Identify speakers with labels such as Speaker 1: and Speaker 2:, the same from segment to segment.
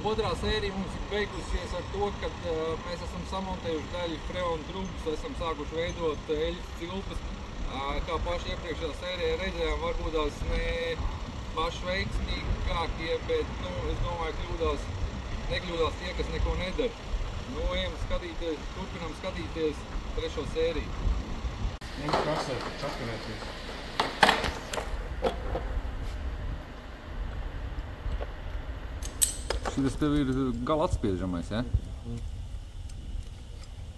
Speaker 1: Otrā sērija mums ir beigusies ar to, ka mēs esam samontējuši daļu freonu trubus, esam sākuši veidot eļļas cilpas. Kā paši iepriekšējā sērijā redzējām, varbūt tās ne paši veiksmīgākie, bet es domāju, nekļūdās tie, kas neko nedara. Ejam skatīties, turpinām skatīties trešo sēriju.
Speaker 2: Mums prasē čakarēties.
Speaker 3: Šitas tev ir gala atspiežamais, ja?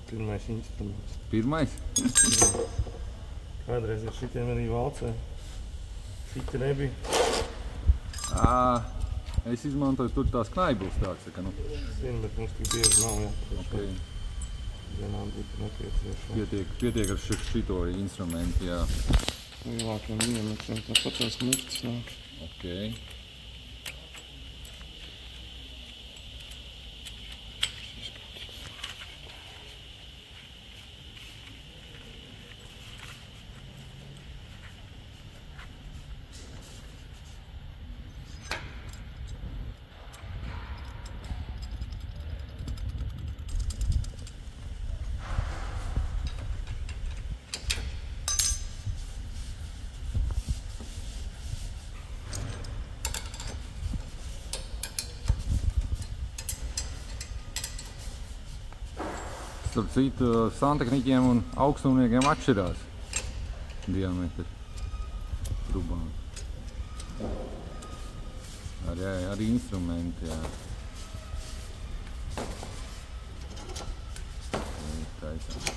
Speaker 2: Pirmais instruments.
Speaker 3: Pirmais?
Speaker 2: Kādreiz ar šitiem arī valcē. Šiti nebija.
Speaker 3: Es izmantoju tur tās knaibuls tāds, ka
Speaker 2: Zinu, bet mums tik bieži nav, jā.
Speaker 3: Okay.
Speaker 2: Vienām būtu nepieciešama.
Speaker 3: Pietiek ar šito instrumentu, jā.
Speaker 2: Lielākiem diametriem tāpat tās murtas nāk.
Speaker 3: Okay. Starp citu, santehniķiem un augstumniekiem atšķirās diametri trubām. Arī instrumenti, jā. Taisām.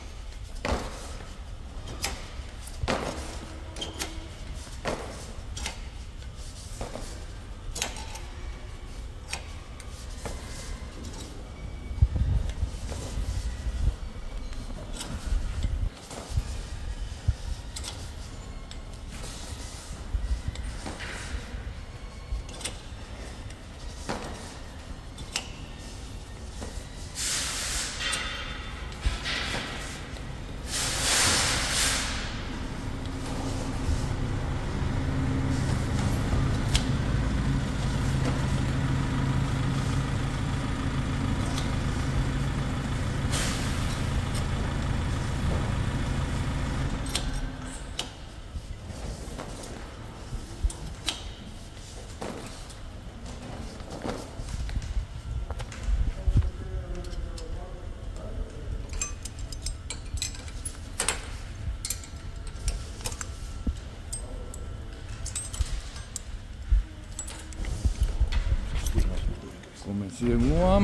Speaker 3: Ko mēs ieguvām?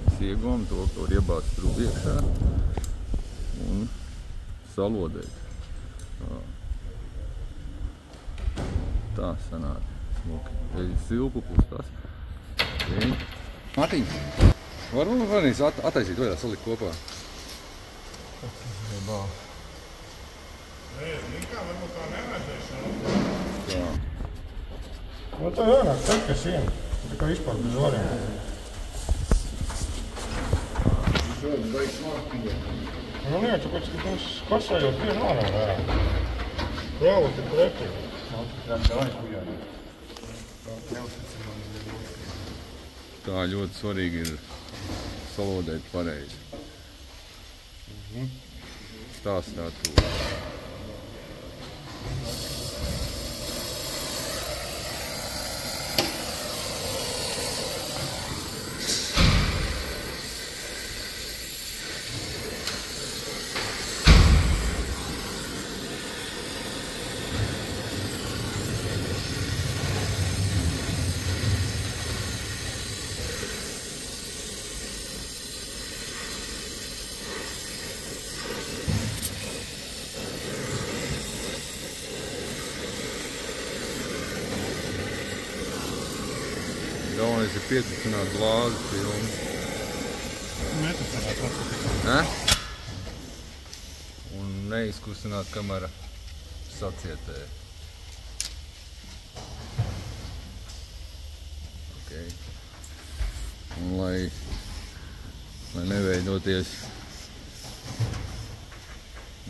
Speaker 3: Mēs ieguvām to, ko var iebāzt trubu iekšā un salodēt. Tā sanāk. Eļļas cilpu plus tas. Okay. Matiņ, varbūt attaisīt vaļā, salikt kopā?
Speaker 2: Nē, kā varbūt tā nevajadzēšana.
Speaker 3: Tā.
Speaker 2: Nu, tā jānāk tad, ka siena. Tā kā vispār bez variem.
Speaker 3: Šodien baigs vārtīgi.
Speaker 2: Nu, nē, tāpēc, ka tas kasējot vienu ārā vērā. Jābūt ir pretī.
Speaker 3: Tā ļoti svarīgi ir salodēt pareizi. Stāstāt to. Galvenais ir pietucināt glāzi filmu.
Speaker 2: Netucināt atpakaļ.
Speaker 3: Un neizkustināt, kamēr sacietē. Okay. Un lai neveidoties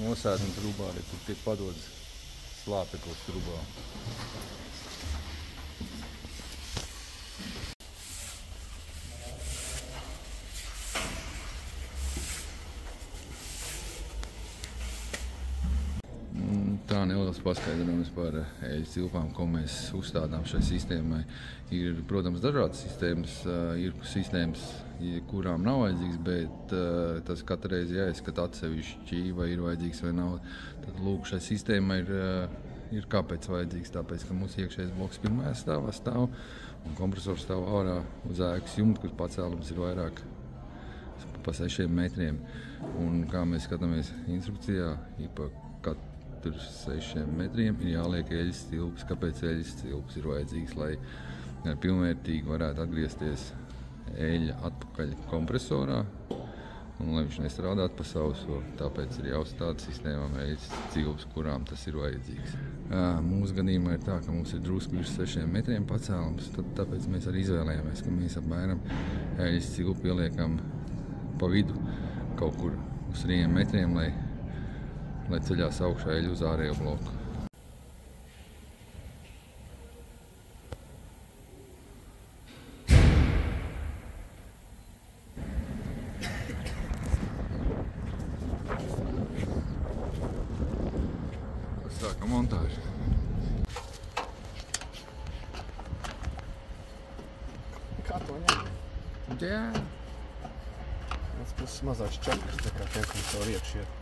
Speaker 3: nosētni trubā, ja tur tiek padodas slāpeklis trubā. neliels paskaidrojums par eļļas cilpām, ko mēs uzstādām šai sistēmai. Ir, protams, dažādas sistēmas, ir sistēmas, kurām nav vajadzīgs, bet tas katru reizi jāizskata atsevišķi, vai ir vajadzīgs vai nav. Tad lūk, šai sistēmai ir kāpēc vajadzīgs, tāpēc, ka mūsu iekšējais bloks pirmajā stāvā stāv un kompresors stāv ārā uz ēkas jumta, kur pacēlums ir vairāk pa 6 metriem. Un kā mēs skatāmies instrukcijā, pa katru 6 metriem ir jāliek eļļas cilps. Kāpēc eļļas cilps ir vajadzīgs? Lai pilnvērtīgi varētu atgriezties eļļa atpakaļ kompresorā un lai viņš nestrādātu pa sauso. Tāpēc ir jāuzstāda sistēmām eļļas cilps, kurām tas ir vajadzīgs. Mūsu gadījumā ir tā, ka mums ir drusku virs 6 metriem pacēlums, tāpēc mēs arī izvēlējāmies, ka mēs apmēram eļļas cilpu ieliekam pa vidu kaut kur uz 3 metriem, lai ceļās augšā eļļa uz ārējo bloku. Sākam montāžu.
Speaker 2: Kā to ņem?
Speaker 3: Jā.
Speaker 2: Tas mazās čakras, tā kā tiem, kam caur iekšu iet.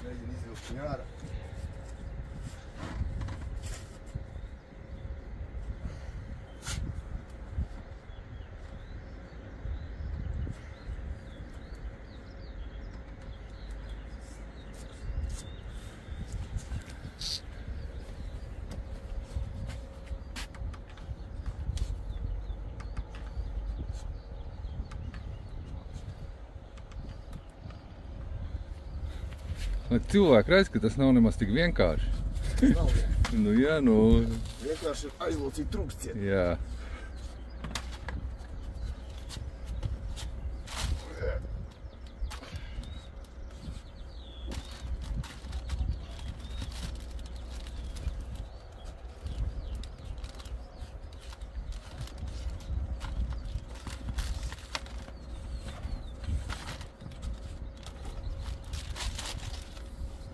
Speaker 2: Mēģinu izvilkt viņu ārā.
Speaker 3: Cilvēki redz, ka tas nav nemaz tik vienkārši.
Speaker 2: Nav vienkārši.
Speaker 3: Nu jā,
Speaker 2: Vienkārši ir aizlocīt trūkstiet.
Speaker 3: Jā.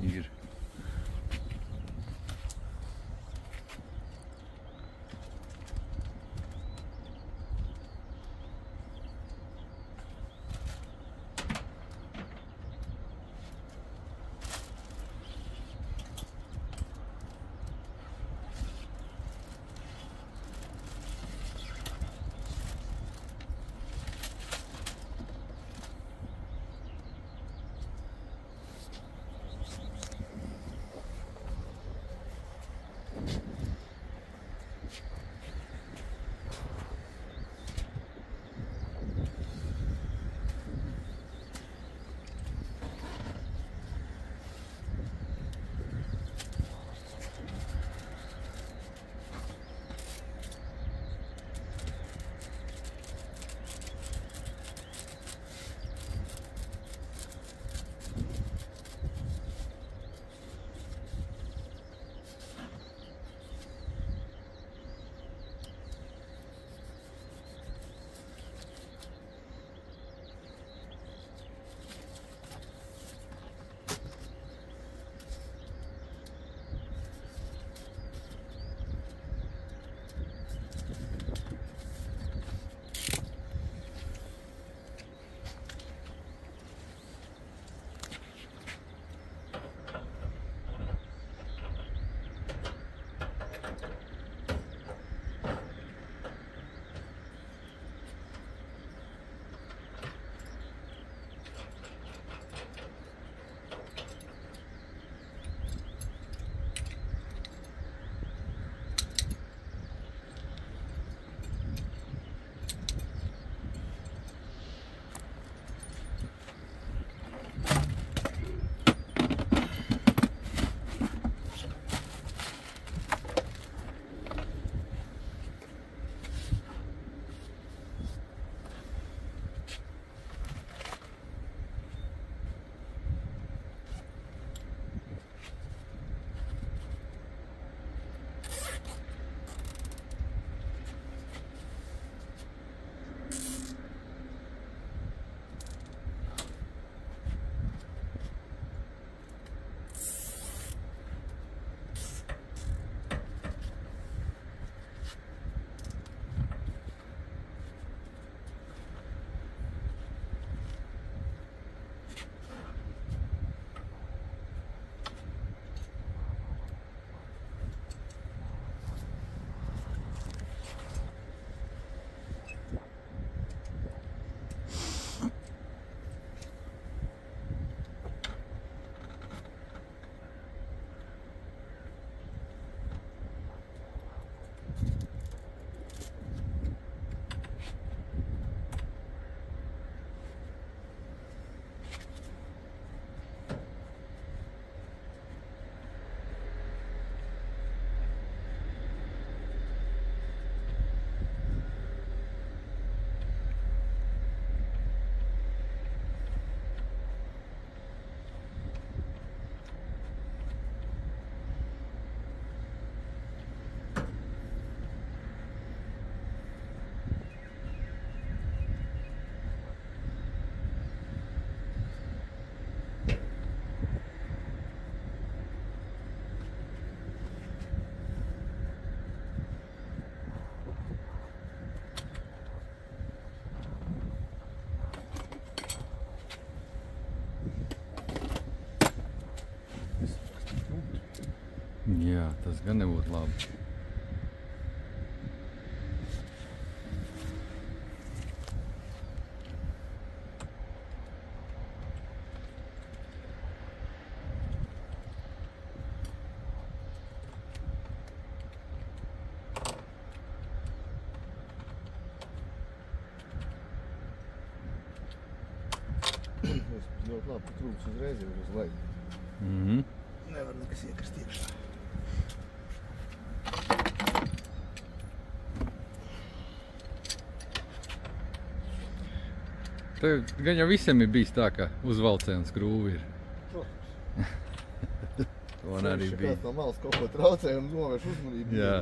Speaker 3: Ir. Jā, tas gan nebūtu labi.
Speaker 2: Ļoti labi, ka trūks uzreiz ir uz leju. Nevar nekas iekrist iekšā.
Speaker 3: Tev gan jau visiem ir bijis tā, ka uzvalcē un skrūvi ir. Man arī bija.
Speaker 2: Kāds no malas kaut ko traucē un novērš uzmanību.
Speaker 3: Jā.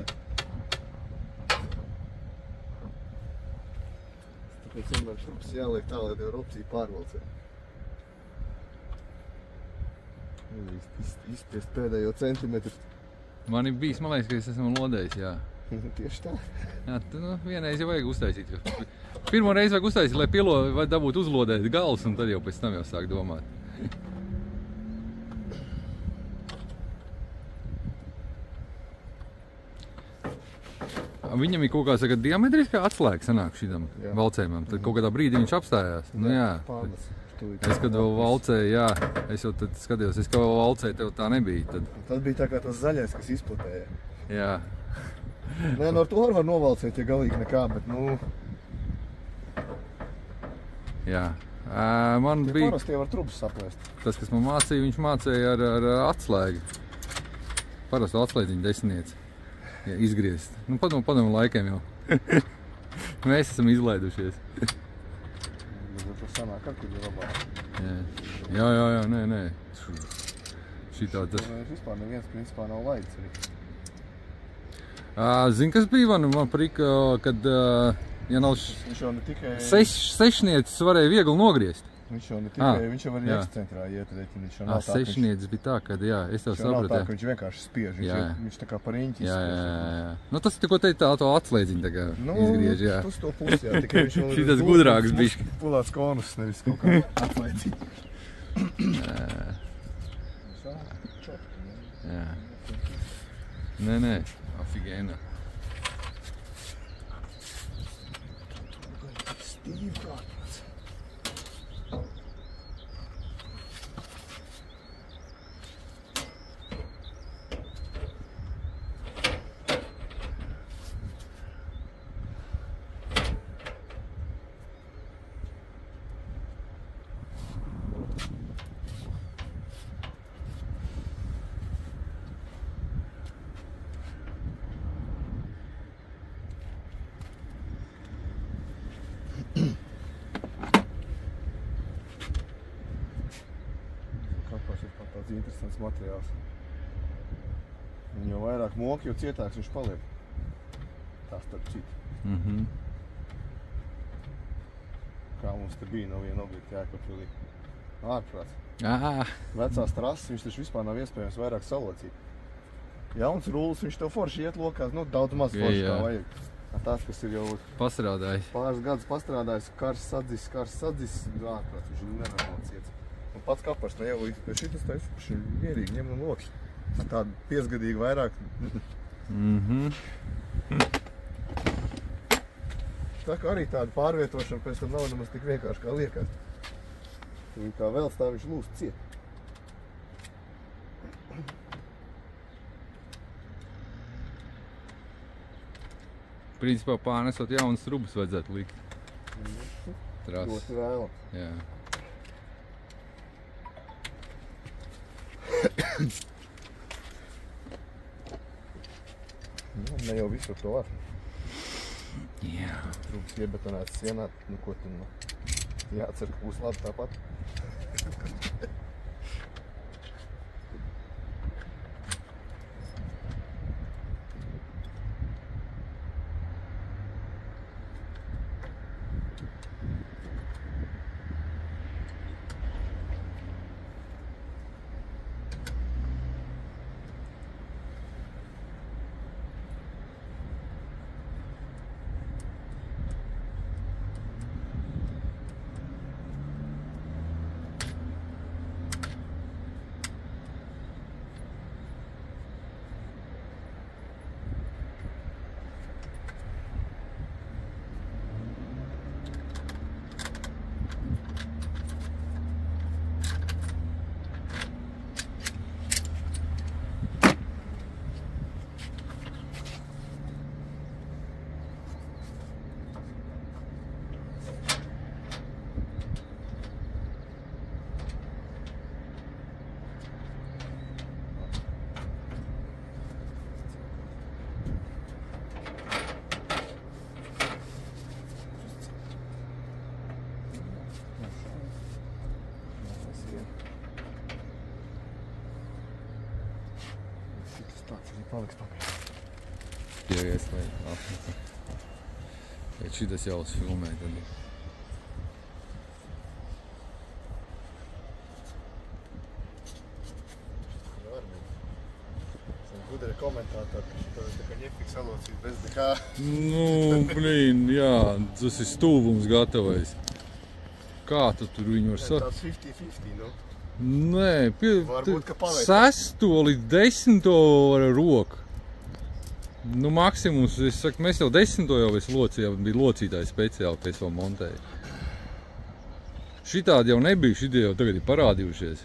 Speaker 2: Tāpēc vienmēr trups jāliek tā, lai tev opcija pārvalcē. Izspiest pēdējo centimetru.
Speaker 3: Man ir bijis, man liekas, ka es esmu lodējis, jā.
Speaker 2: Tieši tā.
Speaker 3: Jā, vienreiz jau vajag uztaisīt. Pirmo reizi vajag uztaisīt, lai vai dabūt uzlodēt galus, un tad jau pēc tam jau sāk domāt. Viņam ir kaut kā saka, diametriskā atslēga sanāk šitam valcējumam. Tad kaut kādā brīdī viņš apstājās. Nu jā. Es, kad vēl valcēju, jā, es jau tad skatījos, es kā vēl valcēju, tev tā nebija.
Speaker 2: Tad bija tā kā tas zaļais, kas izplatēja.
Speaker 3: Jā.
Speaker 2: Nē, no ar to var novalcēt, ja galīgi nekā, bet nu...
Speaker 3: Jā. Man bija...
Speaker 2: Parasti jau var trubus saplēst.
Speaker 3: Tas, kas man mācīja, viņš mācīja ar atslēgu. Parasti atslēdziņu desmitnieci. Jā, izgriezt. Nu, padomu laikiem jau. Mēs esam izlaidušies.
Speaker 2: Tas sanāk, kad ir labāk.
Speaker 3: Jā, nē. Šitā tas...
Speaker 2: Vispār neviens principā nav laidis arī.
Speaker 3: Zini, kas bija man prika, kad, ja nav sešniecis varēja viegli nogriezt.
Speaker 2: Viņš jau ne tikai, viņš jau var ekscentrā iet, viņš jau nav tā,
Speaker 3: sešniecis bija tā, kad, jā, es tev sapratu.
Speaker 2: Viņš nav tā, ka viņš vienkārši spiež, viņš tā kā par riņķi
Speaker 3: izspiež. Jā. Nu, tas tikko teikt tā atslēdziņu tā kā izgriež, jā.
Speaker 2: Nu, uz to pusi, jā, tikai viņš vēl
Speaker 3: šitas gudrāks bišķi.
Speaker 2: Pulāts konus, nevis kaut kā atslēdziņu.
Speaker 3: Jā. Nē. Офигенно.
Speaker 2: Stīvi kārtots. Kapās ir pat tāds interesants materiāls. Jo vairāk moki, jo cietāks viņš paliek. Tā starp citu. Kā mums te bija no viena objekta Jēkabpilī. Ārprāts. Vecās trases viņš taču vispār nav iespējams vairāk salocīt. Jauns rullis, viņš tev forši iet lokās, nu daudz maz forši kā vajag. Tās, kas ir jau
Speaker 3: pastrādājis.
Speaker 2: Pāris gadus pastrādājis, karsts sadzis, ārprāts, viņš ir nenormāli ciets. Un pats kapars, ne jau šitas tā viņš ir mierīgi ņem un lokš. Tādu 5-gadīgi vairāk. Tā kā arī tāda pārvietošana pēc tam nav nemaz tik vienkārši kā liekas. Viņa kā vēl stāv viņš lūst ciet.
Speaker 3: Principā pārnesot jaunas trubas vajadzētu likt. Trases.
Speaker 2: Ļoti vēlam.
Speaker 3: Jā.
Speaker 2: Ne jau visur to var.
Speaker 3: Jā.
Speaker 2: Trubas iebetonētas sienā, nu ko tu jācer, ka būs labi tāpat. Tas tāds arī paliks pagaidām.
Speaker 3: Jā, ieslēgt. Ja šitas jau filmē, tad ir.
Speaker 2: Gudri komentātori, ka šito tā kā ņefiks salocīt bez nekā.
Speaker 3: Nu, blīn, jā, tas ir stūvums gatavais. Kā tu tur viņu var
Speaker 2: Tāds 50-50, nu.
Speaker 3: Nē,
Speaker 2: Varbūt, ka paliek.
Speaker 3: 6. līdz 10. ar roku. Nu, maksimums, es saku, mēs jau 10. jau esi locījām, bija locītāji speciāli, pēc vēl montēja. Šitādi jau nebija, šitie jau tagad ir parādījušies.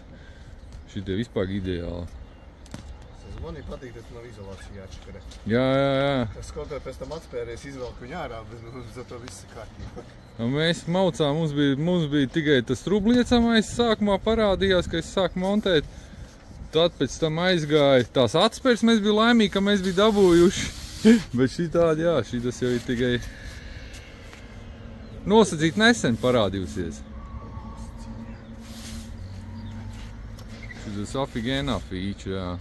Speaker 3: Šitie vispār ideāli.
Speaker 2: Man ir patīk, ka tu nav izolācija jāčakarē.
Speaker 3: Jā.
Speaker 2: Es skotoju pēc tam atspēries, izvelku viņu ārā, bet za to viss ir kārtībā.
Speaker 3: Mēs maucām, mums bija tikai tas trubliecamais, sākumā parādījās, ka es sāku montēt. Tad pēc tam aizgāja tās atspērs, mēs bija laimīgi, ka mēs bija dabūjuši. Bet šitādi, jā, šitas jau ir tikai nosacīt nesen parādījusies. Šitas afigēnā feature, jā.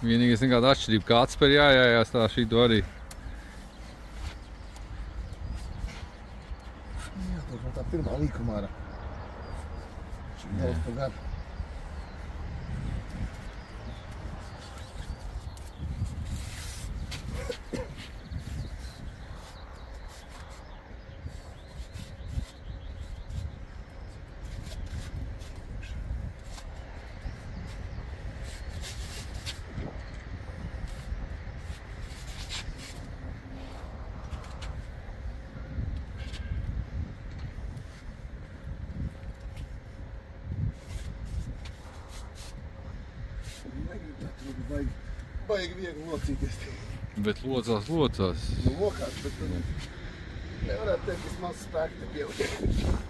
Speaker 3: Vienīgais nekāda atšķirība, kā atspēr jājājās, tā šītu arī.
Speaker 2: Jā, tā pirmā līkumā ārā. Šī daudz pa garu. Baigi viegli locīties.
Speaker 3: Bet locās.
Speaker 2: Nu, lokās, bet nevarētu teikt, kas maz spēku te pieliek.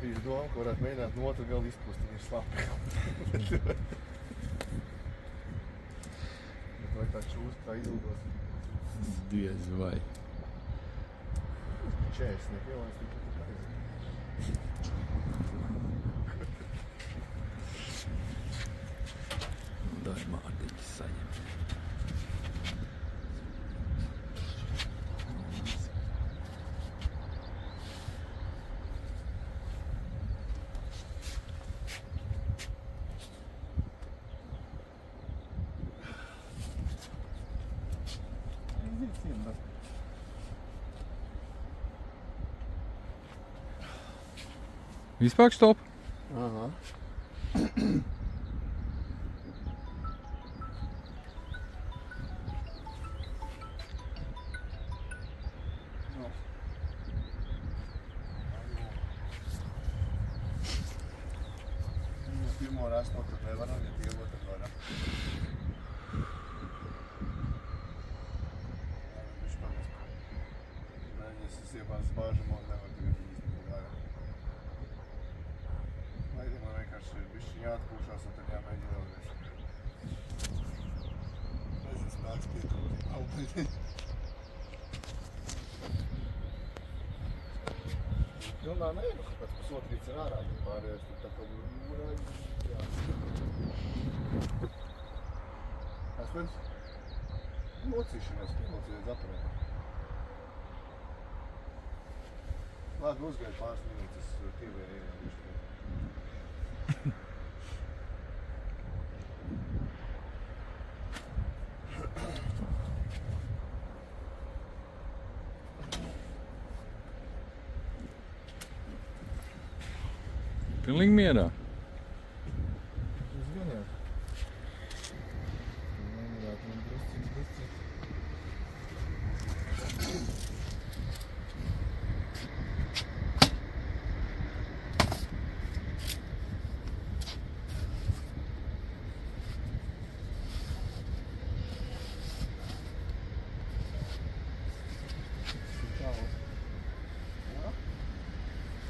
Speaker 2: bija doma, ka varētu mēģināt no otru galu izpust, viņa ir slāpekli. Bet vai tā čūska tā izlidos?
Speaker 3: Diez vai.
Speaker 2: 40 nepielēs, tik pat aiziet.
Speaker 3: Dai Mārtiņas saņem. Vispār stop?
Speaker 2: Aha. Pirmo reizi no tad nevaram, ja tie otru varam. Viņš pamest. Mēģinies iebāzes bāžam un nevar tagad īsti varam. Mēģinām man vienkārši ir bišķiņ jāatpūšās un tad jāmēģina vēlreiz. Nezinu, spēks pietrūkt. Pilnā nē, nu, kāpēc pusotrīts ir ārā, bet pārējais tur tā kā mūrā, jā. Astoņas? Nocīšanās, nocīties aparēt. Labi, uzgaid pāris minūtes, pievēja ieņemšu.
Speaker 3: Pilnīgi mierā.
Speaker 2: Tas gan jā. Nemierāt man druscīt.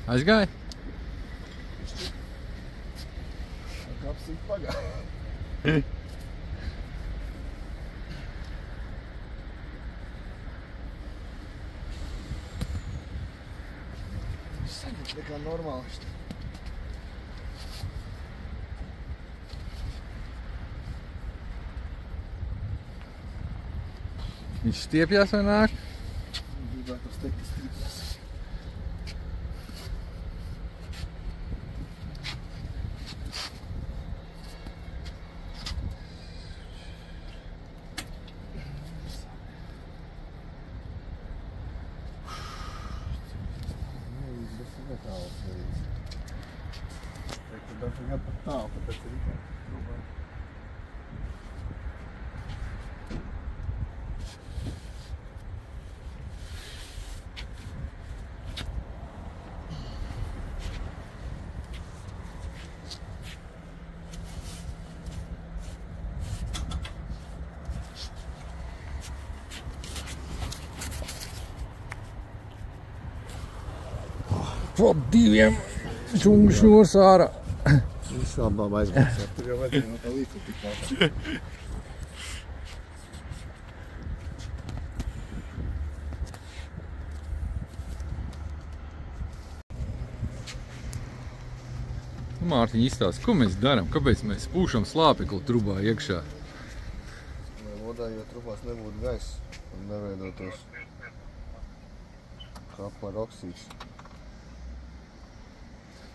Speaker 3: Aizgāja?
Speaker 2: Kapsīt pagāja. Saņemt nekā normāli.
Speaker 3: Viņš stiepjās vai nāk?
Speaker 2: Gribētu uzteikt stiepjās. Don't forget the top, but that's it.
Speaker 3: Pop diviem šūrs ārā.
Speaker 2: Viss labām aizbūs. Tur jau vajadzēja no tā līdzi tik pārāk.
Speaker 3: Mārtiņ, izstāsti, ko mēs darām? Kāpēc mēs pūšam slāpekli trubā iekšā?
Speaker 2: Lai vodā, jo trubās nebūtu gaiss un neveidotos kapar oksīds.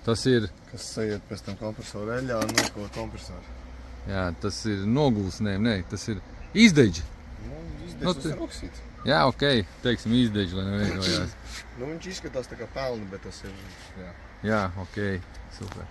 Speaker 3: Tas ir...
Speaker 2: Kas sajiet pēc tam kompresoru eļļā un neko kompresoru.
Speaker 3: Jā, tas ir nogulsnēm, nē, tas ir izdeģi.
Speaker 2: Nu, izdeģis ir oksīds.
Speaker 3: Jā, ok, teiksim izdeģi, lai neveidojās.
Speaker 2: Nu, viņš izskatās tā kā pelni, bet tas ir, jā.
Speaker 3: Jā, ok, super.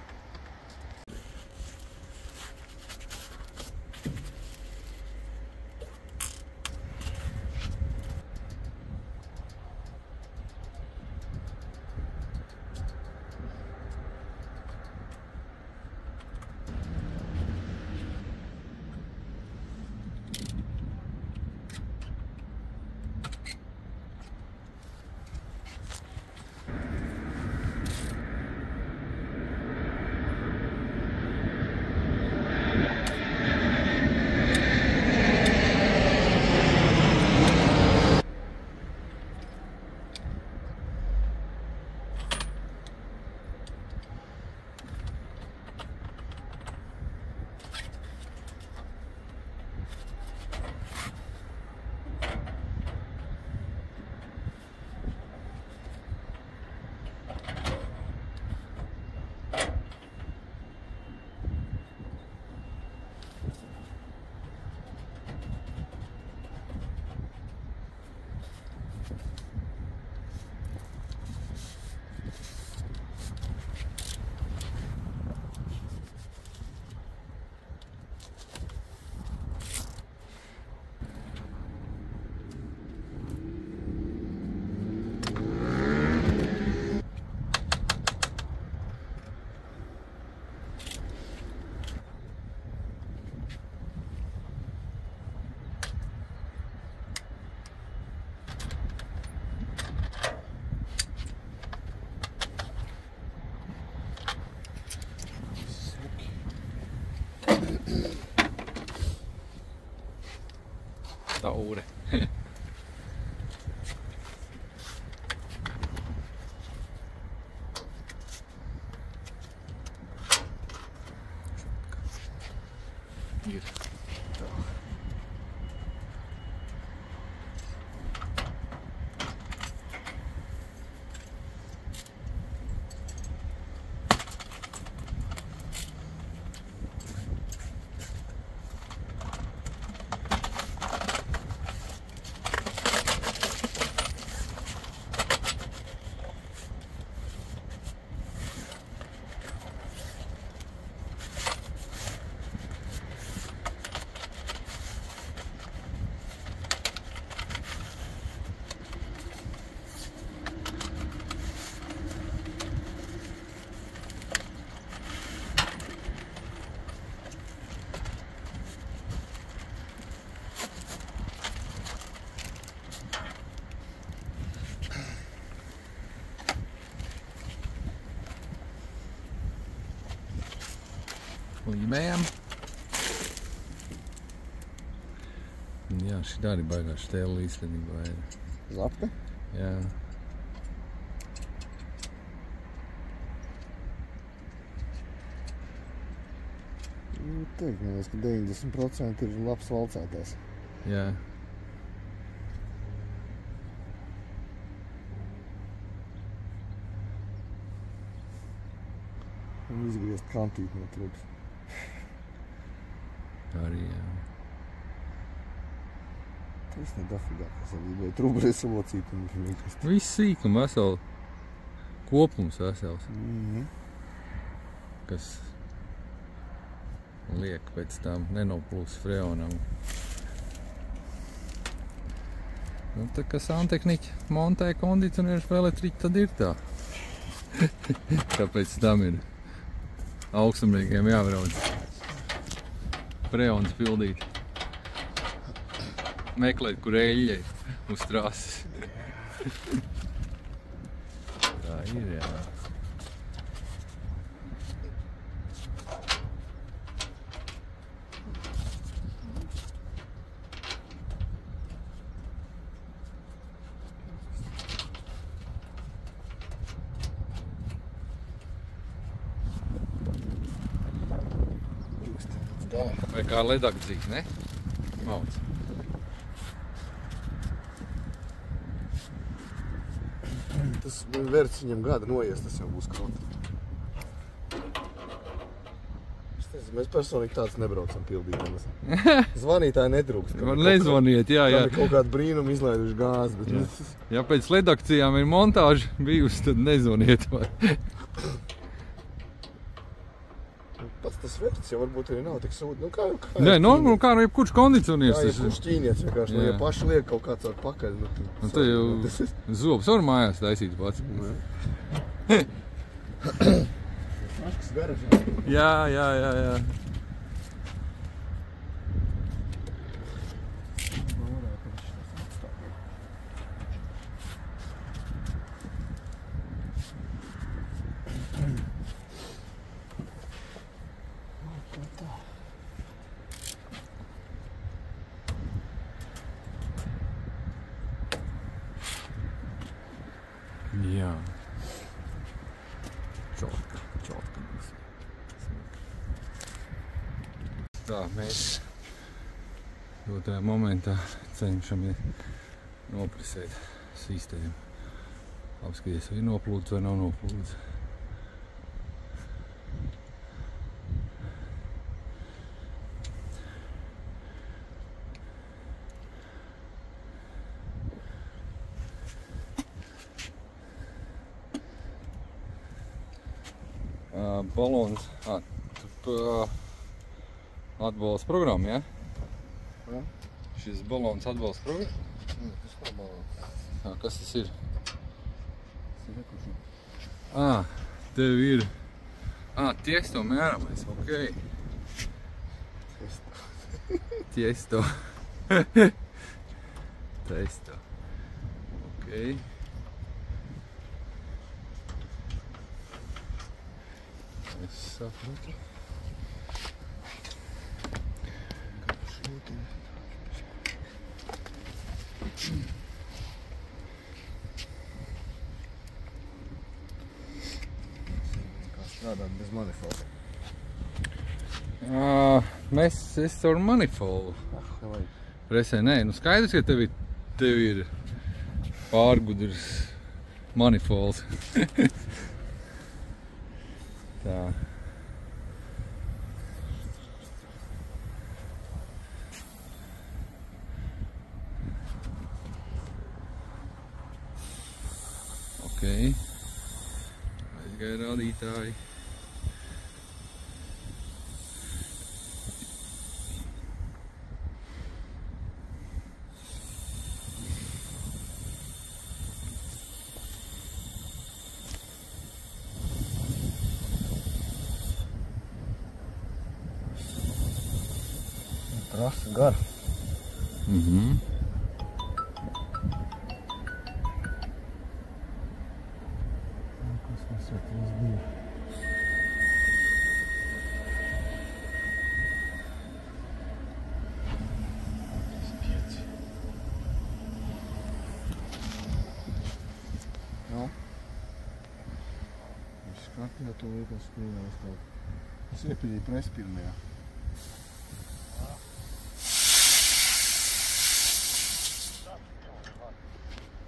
Speaker 3: Līmējam. Jā, šī arī baigā štēla īstenībā ir.
Speaker 2: Zapte?
Speaker 3: Jā.
Speaker 2: Teikt, man liekas, ka 90% ir labs valcētājs.
Speaker 3: Jā.
Speaker 2: Un izgriezt kantīt no trūks.
Speaker 3: Arī, jā.
Speaker 2: Tas ne dafigā, kas arī bija trūbrēs salocīt un vienkārši.
Speaker 3: Viss sīk un veseli. Kopums vesels. Kas liek pēc tam nenoplūs freonam. Nu, tā kā santehniķi montē kondicionierus vai elektriķi, tad ir tā. Kāpēc tam ir augstumniekiem jābrauc freons pildīt. Meklēt, kur eļļa ir uz trases. Tā ir, jā. Vai kā ledakdzīgs, ne? Mauc.
Speaker 2: Tas vērts viņam gada noies, tas jau būs kaut. Mēs personīgi tāds nebraucam pildīt. Zvanītāji nedrūkst.
Speaker 3: Man nezvaniet, jā.
Speaker 2: Tam ir kaut kādu brīnumu izlaiduši gāzi. Bet...
Speaker 3: Ja pēc redakcijām ir montāža bijusi, tad nezvaniet.
Speaker 2: Pats tas vērts jau varbūt arī nav tik sūdi. Nu kā
Speaker 3: jebkurš kondicionieris.
Speaker 2: Kā jebkurš ķīnietis vienkārši. Nu, ja paši liek kaut kāds ar pakaļ.
Speaker 3: Nu, tad jau zobs var mājās taisīt pats.
Speaker 2: Maškas garažā.
Speaker 3: Jā. Jā. Čotka. Tā, mēs dotajā momentā cenšamies noprisēt sistēmu. Apskaties, vai ir noplūds vai nav noplūds. Balons, atbalsta programma, ja? Šis balons atbalsta programma?
Speaker 2: Tas nav balons.
Speaker 3: Kas tas ir?
Speaker 2: Tas ir rekuši.
Speaker 3: Tev ir... tiesto mēramais, okei. Tiesto. Tiesto. Okei. Es saprotu.
Speaker 2: Kā strādāt bez manifolda?
Speaker 3: Es ar manifoldu. Presē, nē, nu skaidrs, ka tev ir pārgudrs manifolds. Tā. Ok. Aizgāja rādītāji.
Speaker 2: Trasa gara. Kas mums ir bija? Skatīja to liekas spīnās kaut. Es iepīju presi pirmajā.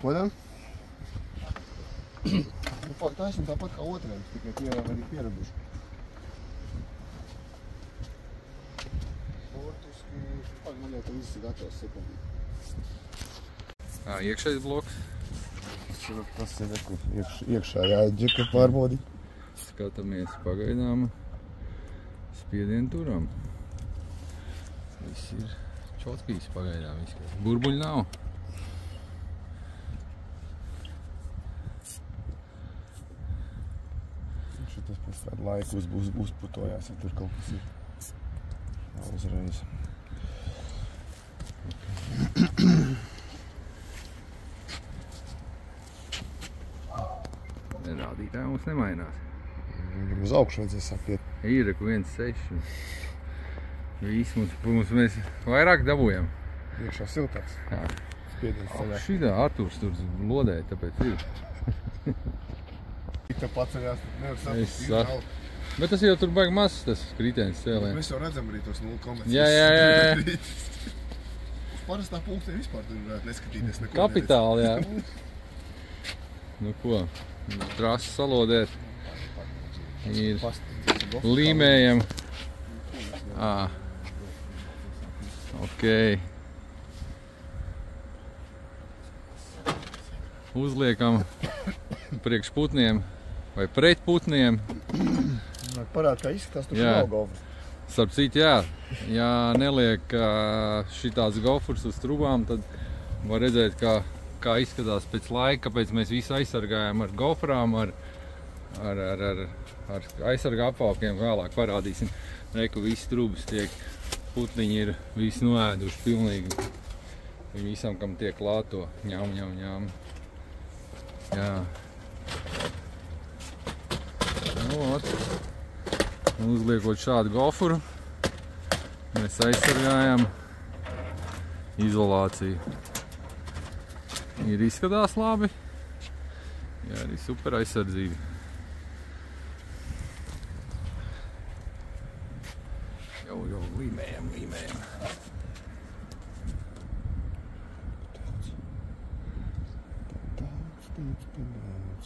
Speaker 2: Ko tam? Taisam tāpat kā otriem, tikai tie jau arī pieraduši. Sportiski, man jau viss ir gatavs sekundīt.
Speaker 3: Iekšējais bloks.
Speaker 2: Tas ir iekšā jāģeka pārbaudi.
Speaker 3: Skatāmies pagaidām spiedienu turam. Viss ir čotkīs pagaidām. Burbuļi nav.
Speaker 2: Tas pēc tādu laiku uzputojās, ja tur kaut kas ir. Jā, uzreiz.
Speaker 3: Rādītāji mums nemainās.
Speaker 2: Uz augšu vajadzēs sapiet.
Speaker 3: Ir 1,6. Viss mums mēs vairāk dabūjam.
Speaker 2: Iekšā siltāks.
Speaker 3: Jā.
Speaker 2: Spiediens ceļā.
Speaker 3: Šitā Arturs tur lodēja, tāpēc ir.
Speaker 2: Tā paceļās, nevar saprast.
Speaker 3: Bet tas jau tur baigi mazs, tas kritenis cēlēn.
Speaker 2: Mēs jau redzam arī tos 0,5.
Speaker 3: Jā.
Speaker 2: Uz parastā punktiem vispār tur varētu neskatīties neko.
Speaker 3: Kapitāli, jā. Nu ko, trasu salodēt. Ir līmējam. Ok. Uzliekam priekš putniem vai pret putniem.
Speaker 2: Parāda, kā izskatās, tur nav gofurs.
Speaker 3: Starp citu, jā. Ja neliek šitāds gofurs uz trubām, tad var redzēt, kā izskatās pēc laika, kāpēc mēs visu aizsargājam ar gofrām, ar aizsarga apvalkiem. Vēlāk parādīsim. Reku visi trubas tiek, putniņi ir visi noēduši pilnīgi. Viņi visam, kam tiek klāto, ņām. Jā. Nu, uzliekot šādu gofuru, mēs aizsargājam izolāciju. Ir izskatās labi, jā, arī super aizsardzība. Jau līmējam.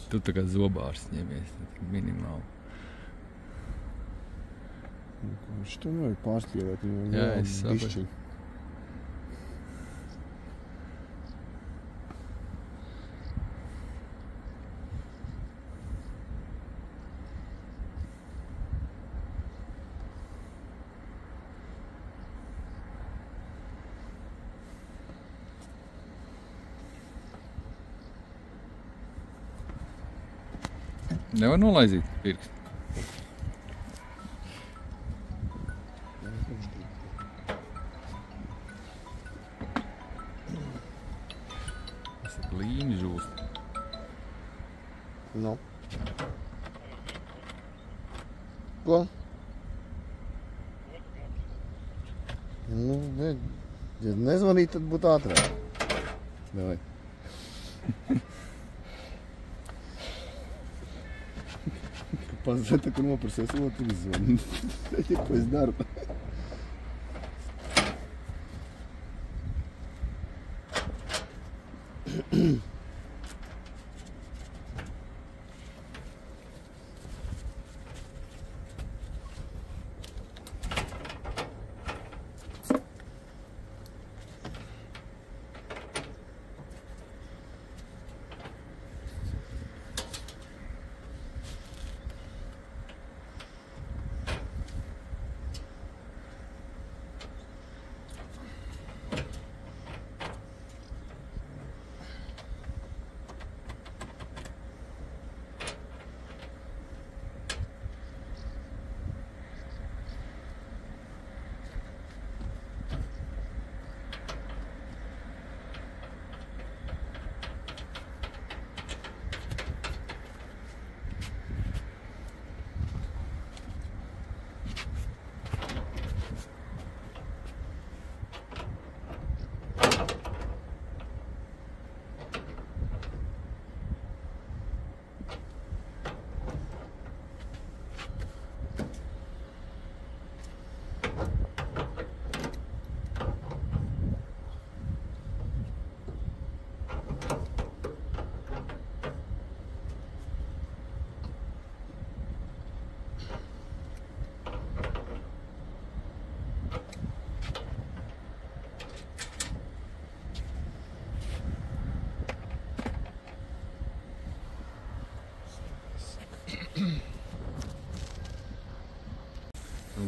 Speaker 3: Tu tā kā zobārs ņemies, minimāli.
Speaker 2: Viņš to nevajag pārspīlēt, viņam
Speaker 3: jā, es
Speaker 2: bišķiņ.
Speaker 3: Nevar nolaizīt pirkstu. Tas ir līmi žūst.
Speaker 2: No. Ko? Nu, ja nezvanīt, tad būtu ātrāk. Davai. Pazata, ka noprasies otru izzvanu. Ko es daru?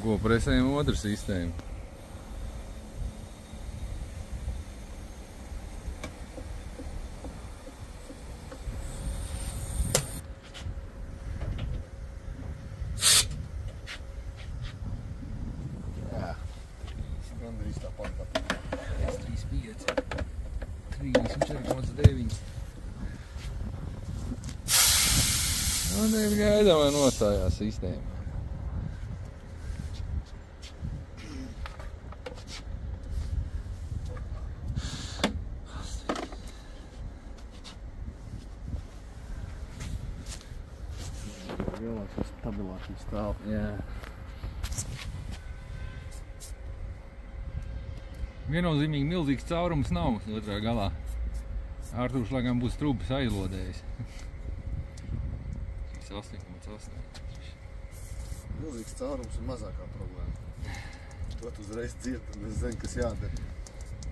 Speaker 3: Ko presējam otru sistēmu?
Speaker 2: Jā. Gandrīz tāpat patīk.
Speaker 3: 35, 34,9. Nu, tev gaidām, vai nostājās sistēma.
Speaker 2: Lielāks un stabilāks viņš stāv.
Speaker 3: Jā. Viennozīmīgi milzīgs caurums nav otrā galā. Ārtūrs, laikam, būs trūpes aizlodējis. 8,8.
Speaker 2: Milzīgs caurums ir mazākā problēma. To tu uzreiz dzirdi, un es zinu, kas jādara.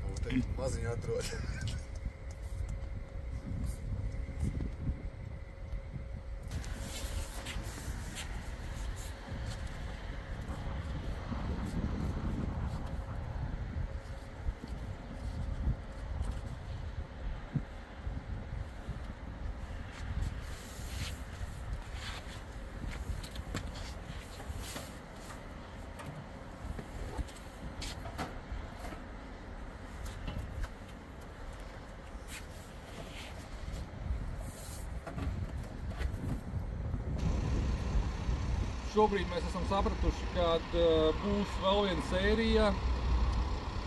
Speaker 2: Un te maziņu atrod.
Speaker 1: Šobrīd mēs esam sapratuši, ka būs vēl viena sērija,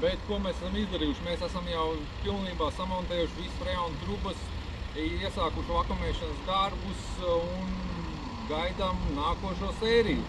Speaker 1: bet ko mēs esam izdarījuši? Mēs esam jau pilnībā samontējuši visu freonu trubas, iesākuši vakumēšanas darbus un gaidām nākošo sēriju.